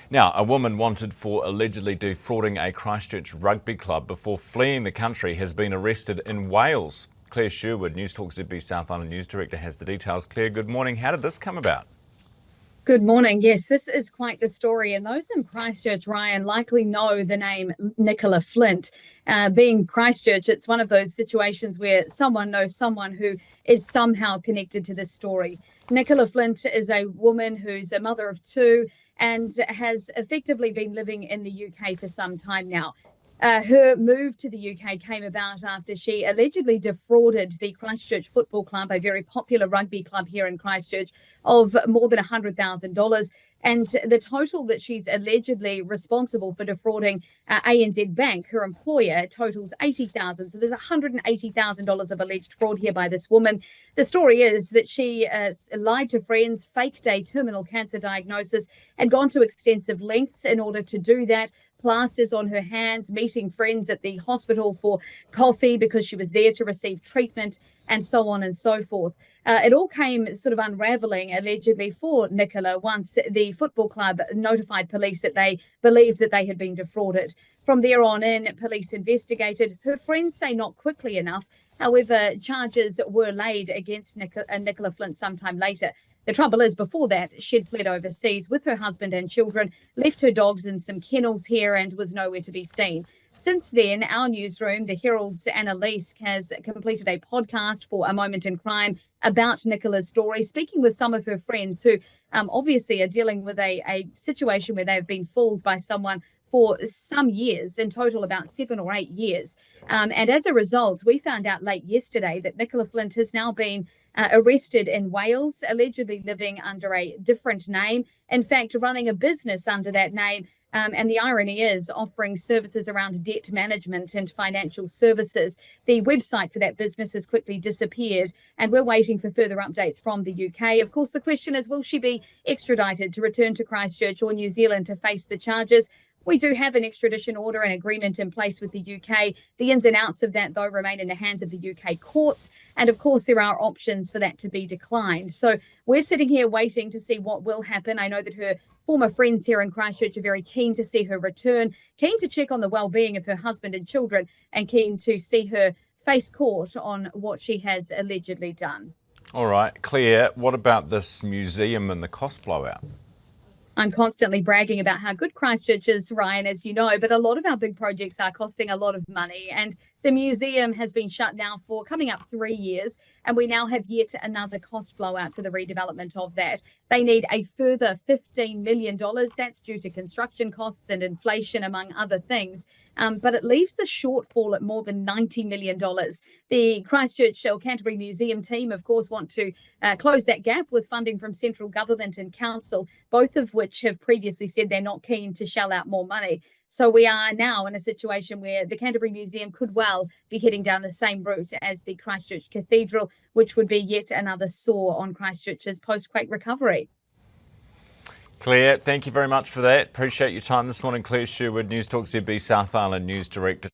Now, a woman wanted for allegedly defrauding a Christchurch rugby club before fleeing the country has been arrested in Wales. Claire Sherwood, News Talk ZB South Island News Director, has the details. Claire, good morning. How did this come about? Good morning. Yes, this is quite the story. And those in Christchurch, Ryan, likely know the name Nicola Flint. Being Christchurch, it's one of those situations where someone knows someone who is somehow connected to this story. Nicola Flint is a woman who's a mother of two and has effectively been living in the UK for some time now. Her move to the UK came about after she allegedly defrauded the Christchurch Football Club, a very popular rugby club here in Christchurch, of more than $100,000. And the total that she's allegedly responsible for defrauding ANZ Bank, her employer, totals $80,000. So there's $180,000 of alleged fraud here by this woman. The story is that she lied to friends, faked a terminal cancer diagnosis, and gone to extensive lengths in order to do that. Plasters on her hands, meeting friends at the hospital for coffee because she was there to receive treatment, and so on and so forth. It all came sort of unraveling, allegedly, for Nicola once the football club notified police that they believed that they had been defrauded. From there on in, police investigated. Her friends say not quickly enough. However, charges were laid against Nicola Flint sometime later. The trouble is, before that, she'd fled overseas with her husband and children, left her dogs in some kennels here, and was nowhere to be seen. Since then, our newsroom, the Herald's Annalise, has completed a podcast for A Moment in Crime about Nicola's story, speaking with some of her friends who obviously are dealing with a situation where they've been fooled by someone for some years, in total about 7 or 8 years. And as a result, we found out late yesterday that Nicola Flint has now been arrested in Wales, allegedly living under a different name, in fact, running a business under that name. And the irony is offering services around debt management and financial services. The website for that business has quickly disappeared, and we're waiting for further updates from the UK. Of course, the question is, will she be extradited to return to Christchurch or New Zealand to face the charges? We do have an extradition order and agreement in place with the UK. The ins and outs of that, though, remain in the hands of the UK courts. And of course, there are options for that to be declined. So we're sitting here waiting to see what will happen. I know that her former friends here in Christchurch are very keen to see her return, keen to check on the well-being of her husband and children, and keen to see her face court on what she has allegedly done. All right, Claire, what about this museum and the cost blowout? I'm constantly bragging about how good Christchurch is, Ryan, as you know, but a lot of our big projects are costing a lot of money. And the museum has been shut now for coming up 3 years, and we now have yet another cost blowout for the redevelopment of that. They need a further $15 million. That's due to construction costs and inflation, among other things. But it leaves the shortfall at more than $90 million. The Christchurch or Canterbury Museum team, of course, want to close that gap with funding from central government and council, both of which have previously said they're not keen to shell out more money. So we are now in a situation where the Canterbury Museum could well be heading down the same route as the Christchurch Cathedral, which would be yet another sore on Christchurch's post-quake recovery. Claire, thank you very much for that. Appreciate your time this morning. Claire Sherwood, News Talk ZB South Island News Director.